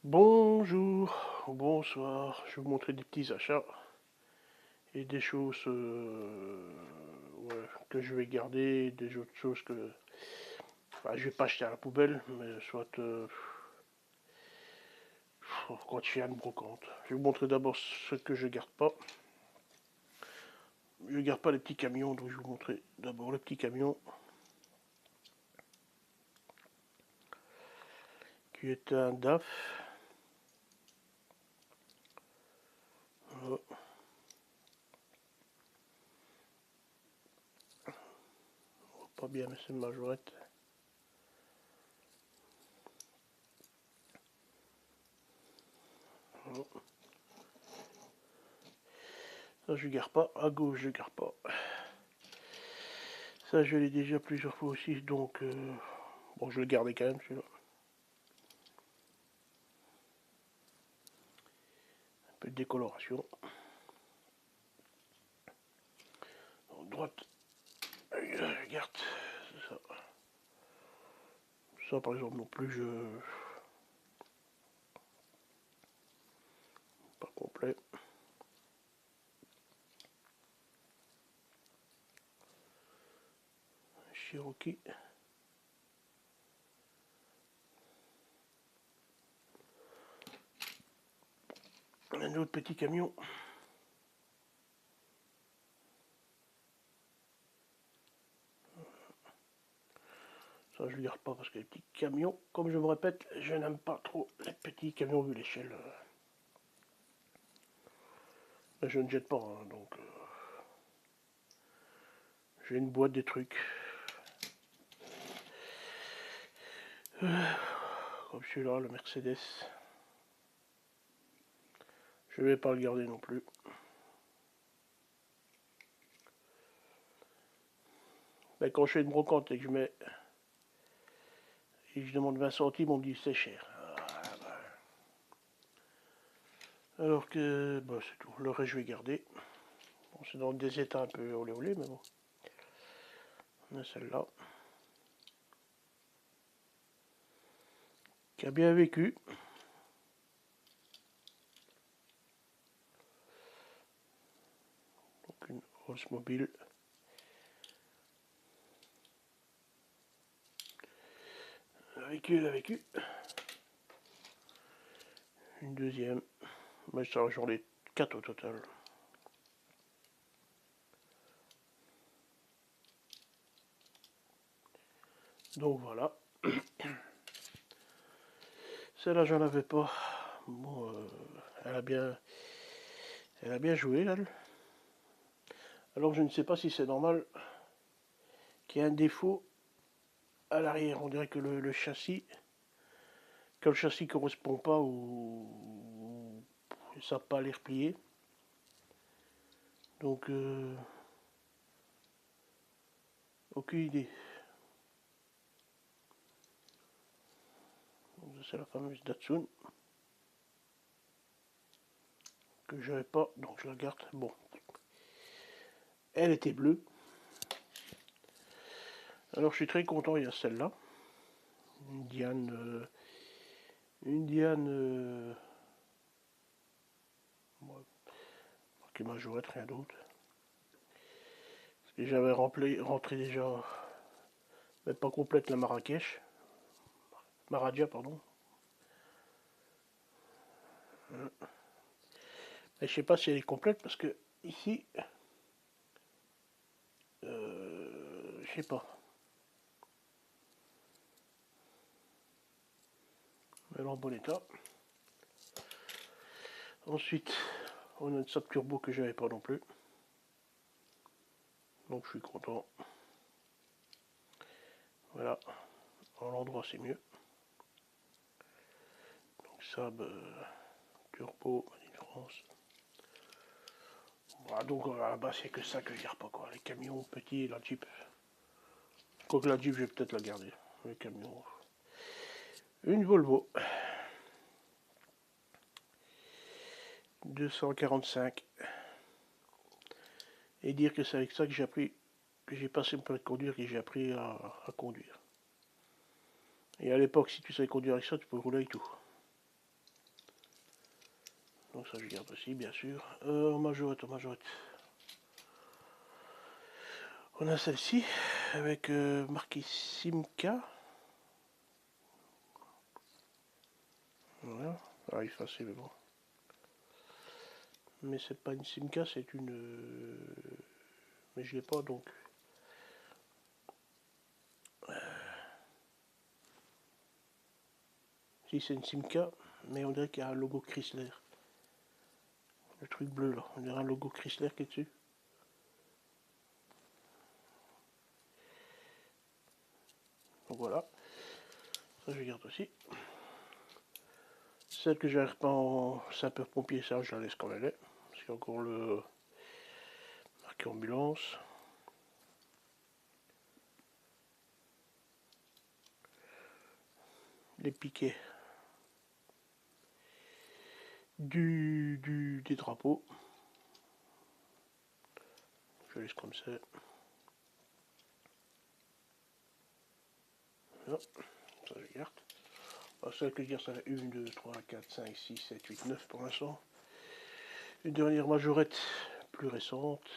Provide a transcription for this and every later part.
Bonjour, bonsoir, je vais vous montrer des petits achats et des choses ouais, que je vais garder, des autres choses que je vais pas acheter à la poubelle, mais soit quand je fais une brocante. Je vais vous montrer d'abord ce que je garde pas. Je garde pas les petits camions, donc je vais vous montrer d'abord le petit camion qui est un DAF. Voilà. Pas bien, mais c'est une majorette. Voilà. Ça je garde pas, à gauche je garde pas. Ça je l'ai déjà plusieurs fois aussi, donc bon, je vais le garder quand même celui-là. Un peu de décoloration. En droite, je garde ça. Ça par exemple non plus, pas complet. Cherokee. Un autre petit camion. Ça je ne garde pas parce que les petits camions, comme je me répète, je n'aime pas trop les petits camions vu l'échelle. Je ne jette pas, hein, donc j'ai une boîte des trucs. Comme celui-là, le Mercedes. Je vais pas le garder non plus. Mais quand je fais une brocante et que je mets et je demande 20 centimes, on me dit c'est cher. Alors que bah, c'est tout. Le reste je vais garder. Bon, c'est dans des états un peu olé olé, mais bon. On a celle-là. Qui a bien vécu. Donc une Oldsmobile. Elle a vécu. Une deuxième. Mais ça, j'en ai 4 au total. Donc voilà. Celle-là, j'en avais pas. Bon, elle a bien joué, elle. Alors, je ne sais pas si c'est normal qu'il y ait un défaut à l'arrière. On dirait que le châssis, quand le châssis ne correspond pas ou ça n'a pas l'air plié. Donc, aucune idée. C'est la fameuse Datsun que je n'avais pas, donc je la garde. Bon, elle était bleue. Alors, je suis très content. Il y a celle-là, une Diane, qui majorette, rien d'autre. Et j'avais rentré déjà, mais pas complète, la Marrakech. Maradja, pardon. Mais je sais pas si elle est complète parce que ici, je sais pas. Elle est en bon état. Ensuite, on a une SAP Turbo que j'avais pas non plus. Donc je suis content. Voilà. En l'endroit c'est mieux. Donc Saab Turbo, Made in France. Voilà, donc à la base c'est que ça que je garde pas quoi. Les camions petits et la Jeep. Quoique la Jeep je vais peut-être la garder. Les camions. Une Volvo. 245. Et dire que c'est avec ça que j'ai appris, que j'ai passé mon permis de conduire et que j'ai appris à conduire. Et à l'époque, si tu savais conduire avec ça, tu pouvais rouler avec tout. Donc ça je garde aussi bien sûr. En majorette, on a celle-ci avec marqué Simca. Voilà, alors effacé mais bon. Mais c'est pas une Simca, c'est une... mais je l'ai pas donc. Si c'est une Simca, mais on dirait qu'il y a un logo Chrysler. Le truc bleu là, on dirait un logo Chrysler qui est dessus. Donc voilà, ça je garde aussi. Celle que j'arrive pas en sapeur-pompier, ça je la laisse comme elle est. Parce qu'il y a encore le marqué ambulance. Les piquets des drapeaux. Je laisse comme ça. Non, ça je garde. Alors, celle que je garde, ça fait 1, 2, 3, 4, 5, 6, 7, 8, 9 pour l'instant. Une dernière majorette plus récente.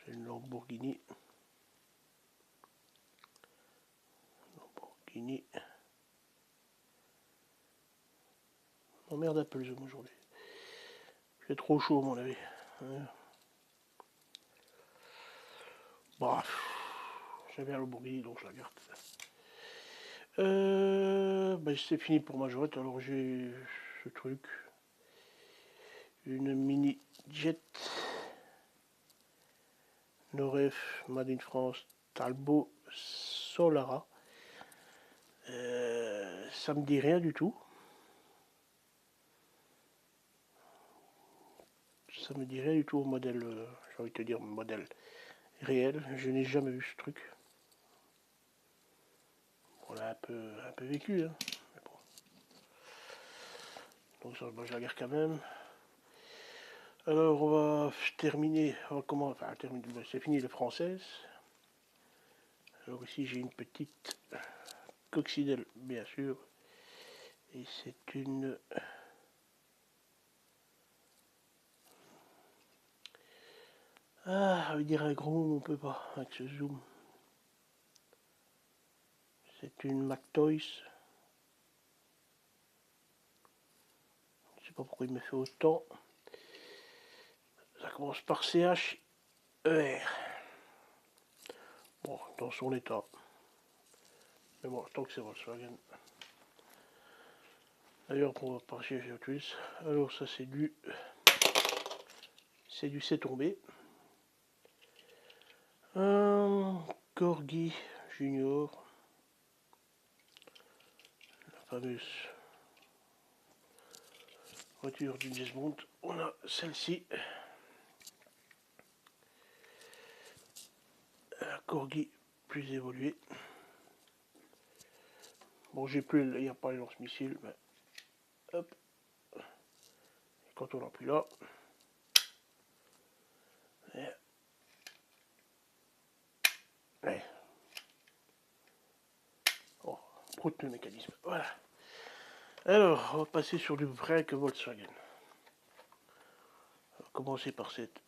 C'est une Lamborghini. Oh merde un peu les hommes aujourd'hui. C'est trop chaud à mon avis. Bref. J'aime bien le Lamborghini donc je la garde. C'est fini pour majorette, alors j'ai ce truc. Une mini jet. Noref, Made in France, Talbot, Solara. Ça me dit rien du tout. Ça me dit rien du tout au modèle, j'ai envie de te dire modèle réel. Je n'ai jamais vu ce truc. On l'a un peu vécu, hein. Mais bon. Donc ça, je la garde quand même. Alors on va terminer, c'est fini les françaises. Alors ici j'ai une petite coccinelle bien sûr. Et c'est une... Ah, veut dire un gros mot, on peut pas avec ce zoom. C'est une McToys. Je sais pas pourquoi il me fait autant. Ça commence par CHER. Bon, dans son état. Mais bon, tant que c'est Volkswagen. D'ailleurs, on va partir chez Autus. Alors ça c'est du... C'est du C'est tombé. Un Corgi Junior. La fameuse voiture du James Bond. On a celle-ci. Un Corgi plus évolué. Bon, j'ai plus, il n'y a pas les lance-missiles, mais hop. Quand on n'a plus là. Oh, proute le mécanisme. Voilà. Alors, on va passer sur du vrai que Volkswagen. On va commencer par cette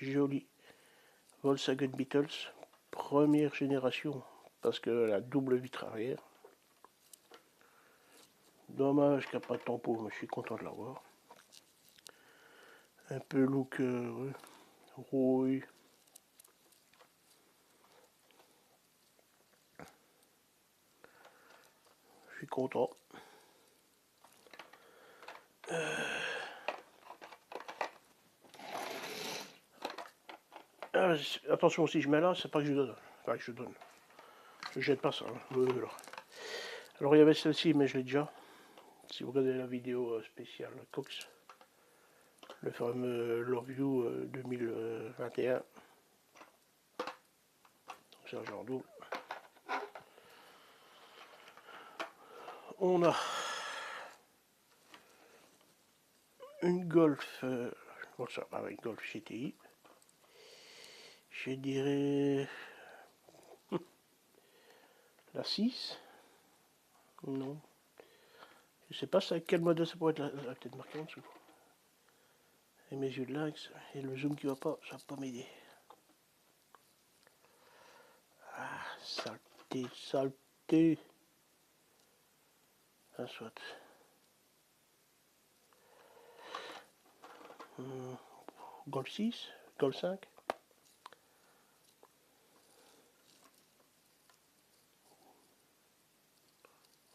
jolie Volkswagen Beetles, première génération, parce que la double vitre arrière. Dommage qu'il n'y a pas de tampon, mais je suis content de l'avoir. Un peu look rouille. Je suis content. Attention si je mets là, c'est pas que je donne. Enfin, que je donne. Je jette pas ça. Hein. Alors il y avait celle-ci, mais je l'ai déjà. Si vous regardez la vidéo spéciale Cox, le fameux Love You 2021. Donc c'est un genre double. On a une Golf, une Golf GTI. Je dirais la 6. Non. Je sais pas quel modèle ça pourrait être, la peut-être marqué en dessous. Et mes yeux de lynx, et le zoom qui va pas, ça va pas m'aider. Ah, saleté, saleté. Ah, soit. Golf 6, Golf 5.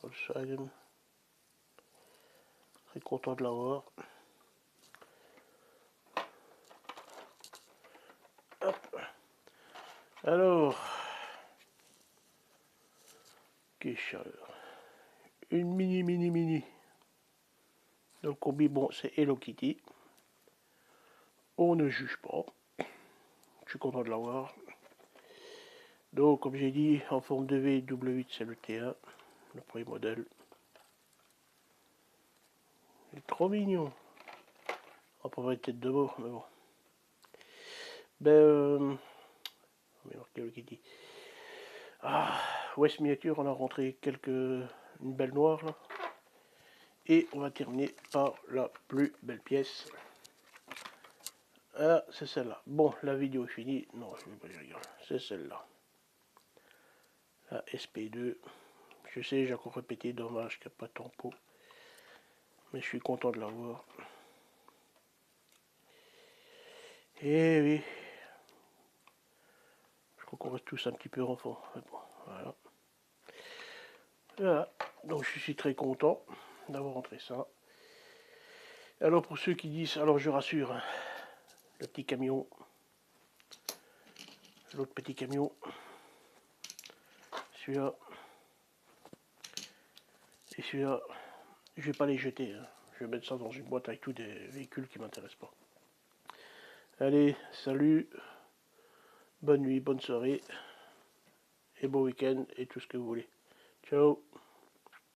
Volkswagen. Très content de l'avoir. Hop. Alors, quelle chaleur. Une mini. Dans le combi, bon, c'est Hello Kitty. On ne juge pas. Je suis content de l'avoir. Donc, comme j'ai dit, en forme de V, W8, c'est le T1, le premier modèle. Il est trop mignon. On pourrait être tête de mort, mais bon. Ben, on va marquer le Kitty. Ah, West Miniature, on a rentré une belle noire là. Et on va terminer par la plus belle pièce. Ah, c'est celle-là. Bon, la vidéo est finie. Non, je ne vais pas dire. C'est celle-là. La SP2. Je sais, j'ai encore répété, dommage qu'il n'y a pas de tempo. Mais je suis content de l'avoir. Et oui. Je crois qu'on reste tous un petit peu enfants. Mais bon, voilà. Voilà. Donc je suis très content d'avoir rentré ça. Alors pour ceux qui disent, alors je rassure, hein, le petit camion, l'autre petit camion, celui-là, et celui-là, je vais pas les jeter. Hein. Je vais mettre ça dans une boîte avec tous des véhicules qui m'intéressent pas. Allez, salut, bonne nuit, bonne soirée, et bon week-end, et tout ce que vous voulez. Ciao.